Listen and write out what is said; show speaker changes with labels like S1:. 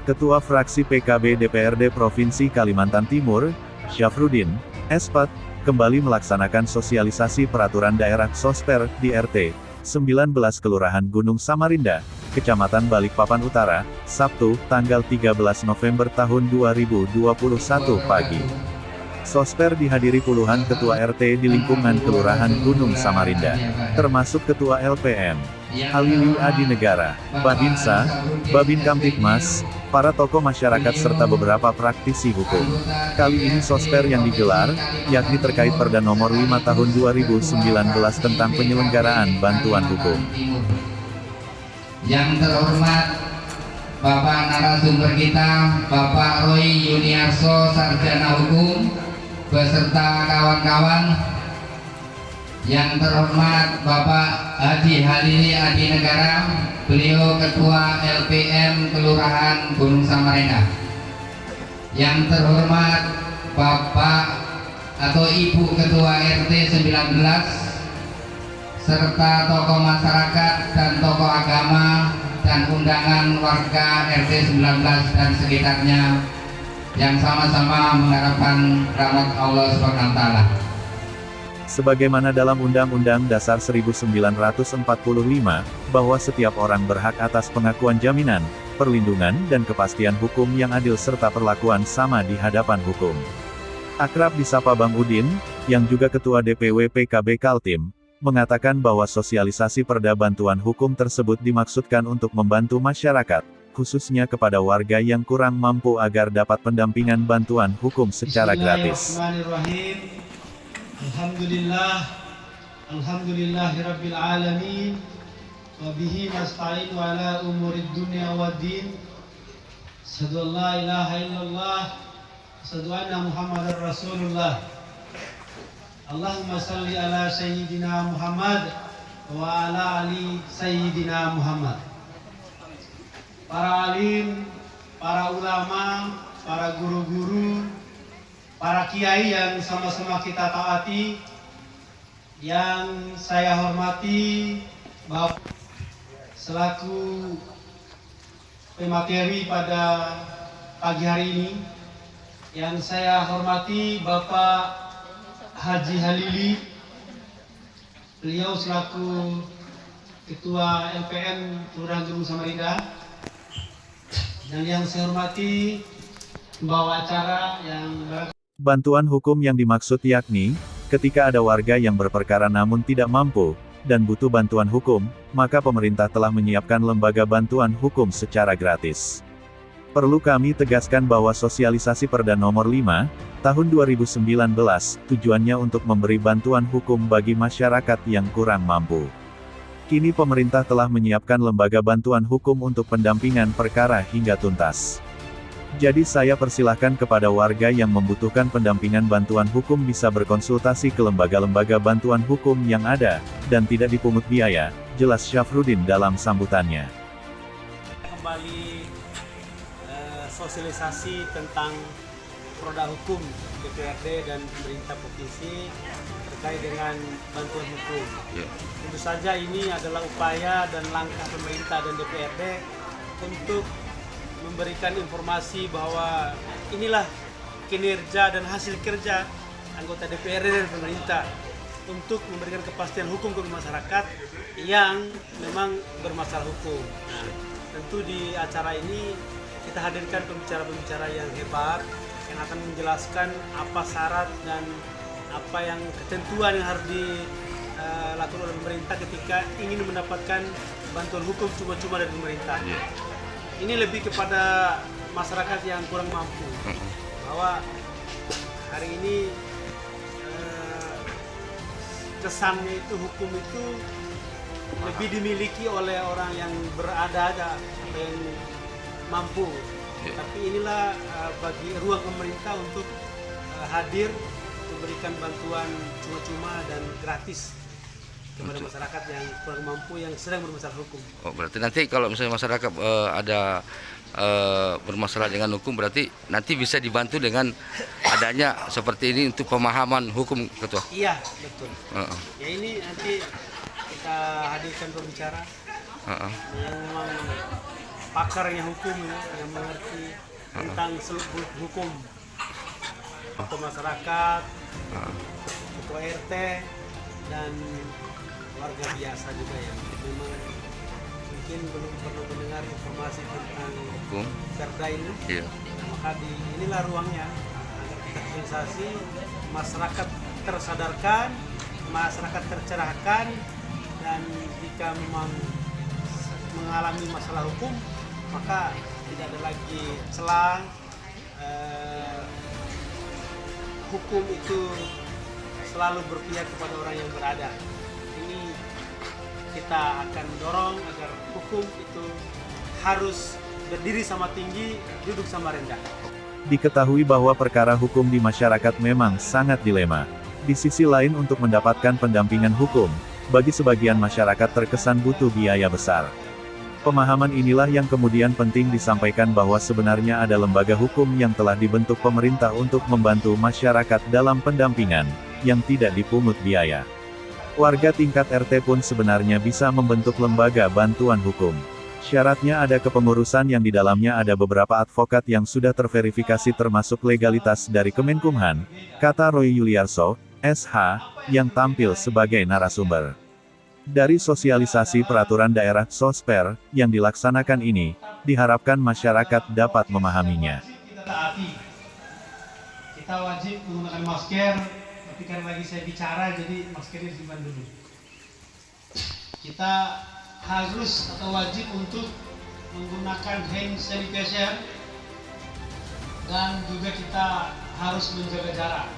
S1: Ketua Fraksi PKB DPRD Provinsi Kalimantan Timur, Syafruddin Espat, kembali melaksanakan sosialisasi peraturan daerah Sosper di RT 19 Kelurahan Gunung Samarinda, Kecamatan Balikpapan Utara, Sabtu, tanggal 13 November tahun 2021 pagi. Sosper dihadiri puluhan ketua RT di lingkungan Kelurahan Gunung Samarinda, termasuk Ketua LPM, Halili Adi Negara, Babinsa, Babin Kamtibmas, para tokoh masyarakat serta beberapa praktisi hukum. Kali ini Sosper yang digelar, yakni terkait Perda Nomor 5 Tahun 2019 tentang penyelenggaraan bantuan hukum.
S2: Yang terhormat Bapak narasumber kita, Bapak Roy Yuniarso, Sarjana Hukum, beserta kawan-kawan. Yang terhormat Bapak Haji Halili Adi Negara, beliau Ketua LPM Kelurahan Gunung Samarinda. Yang terhormat Bapak atau Ibu Ketua RT 19, serta tokoh masyarakat dan tokoh agama dan undangan warga RT 19 dan sekitarnya yang sama-sama mengharapkan rahmat Allah SWT.
S1: Sebagaimana dalam Undang-Undang Dasar 1945, bahwa setiap orang berhak atas pengakuan jaminan, perlindungan dan kepastian hukum yang adil serta perlakuan sama di hadapan hukum. Akrab disapa Bang Udin, yang juga Ketua DPW PKB Kaltim, mengatakan bahwa sosialisasi perda bantuan hukum tersebut dimaksudkan untuk membantu masyarakat, khususnya kepada warga yang kurang mampu agar dapat pendampingan bantuan hukum secara gratis.
S3: Bismillahirrahmanirrahim. Alhamdulillahirabbil alamin. Wa bihi nasta'in wa ala umurid dunya waddin. Asyhadu an la ilaha illallah, asyhadu anna Muhammadar Rasulullah. Allahumma salli ala sayyidina Muhammad wa ala ali sayyidina Muhammad. Para alim, para ulama, para guru-guru, para kiai yang sama-sama kita taati, yang saya hormati Bapak selaku pemateri pada pagi hari ini, yang saya hormati Bapak Haji Halili, beliau selaku Ketua LPM Kelurahan Gunung Samarinda, dan yang saya hormati pembawa acara yang
S1: bantuan hukum yang dimaksud yakni, ketika ada warga yang berperkara namun tidak mampu, dan butuh bantuan hukum, maka pemerintah telah menyiapkan lembaga bantuan hukum secara gratis. Perlu kami tegaskan bahwa sosialisasi Perda Nomor 5, Tahun 2019, tujuannya untuk memberi bantuan hukum bagi masyarakat yang kurang mampu. Kini pemerintah telah menyiapkan lembaga bantuan hukum untuk pendampingan perkara hingga tuntas. Jadi saya persilahkan kepada warga yang membutuhkan pendampingan bantuan hukum bisa berkonsultasi ke lembaga-lembaga bantuan hukum yang ada, dan tidak dipungut biaya, jelas Syafruddin dalam sambutannya.
S4: Kembali sosialisasi tentang produk hukum DPRD dan pemerintah provinsi terkait dengan bantuan hukum. Tentu saja ini adalah upaya dan langkah pemerintah dan DPRD untuk memberikan informasi bahwa inilah kinerja dan hasil kerja anggota DPRD dan pemerintah untuk memberikan kepastian hukum ke masyarakat yang memang bermasalah hukum. Nah, tentu di acara ini kita hadirkan pembicara-pembicara yang hebat yang akan menjelaskan apa syarat dan apa yang ketentuan yang harus dilakukan oleh pemerintah ketika ingin mendapatkan bantuan hukum cuma-cuma dari pemerintah. Ini lebih kepada masyarakat yang kurang mampu, bahwa hari ini kesannya itu hukum itu lebih dimiliki oleh orang yang berada atau yang mampu. Tapi inilah bagi ruang pemerintah untuk hadir memberikan bantuan cuma-cuma dan gratis kepada masyarakat yang kurang mampu yang sedang bermasalah hukum.
S5: Oh, berarti nanti kalau misalnya masyarakat ada bermasalah dengan hukum, berarti nanti bisa dibantu dengan adanya seperti ini untuk pemahaman hukum, Ketua?
S4: Iya, betul. Ya ini nanti kita hadirkan pembicara yang memang pakarnya hukum ya, yang mengerti tentang seluk-beluk hukum, tokoh masyarakat, ketua RT, dan warga biasa juga yang memang mungkin belum pernah mendengar informasi tentang
S5: Hukum.
S4: Perda ini.
S5: Iya.
S4: Maka inilah ruangnya agar kita sosialisasi, masyarakat tersadarkan, masyarakat tercerahkan, dan jika memang mengalami masalah hukum maka tidak ada lagi celah. Hukum itu selalu berpihak kepada orang yang berada. Ini kita akan dorong agar hukum itu harus berdiri sama tinggi, duduk sama rendah.
S1: Diketahui bahwa perkara hukum di masyarakat memang sangat dilema. Di sisi lain, untuk mendapatkan pendampingan hukum, bagi sebagian masyarakat terkesan butuh biaya besar. Pemahaman inilah yang kemudian penting disampaikan bahwa sebenarnya ada lembaga hukum yang telah dibentuk pemerintah untuk membantu masyarakat dalam pendampingan, yang tidak dipungut biaya. Warga tingkat RT pun sebenarnya bisa membentuk lembaga bantuan hukum. Syaratnya ada kepengurusan yang di dalamnya ada beberapa advokat yang sudah terverifikasi termasuk legalitas dari Kemenkumham, kata Roy Yuliarso, SH, yang tampil sebagai narasumber. Dari sosialisasi peraturan daerah Sosper yang dilaksanakan ini, diharapkan masyarakat dapat memahaminya.
S3: Kita taati. Kita wajib menggunakan masker, tapi karena lagi saya bicara jadi maskernya disimpan dulu. Kita harus atau wajib untuk menggunakan hand sanitizer, dan juga kita harus menjaga jarak.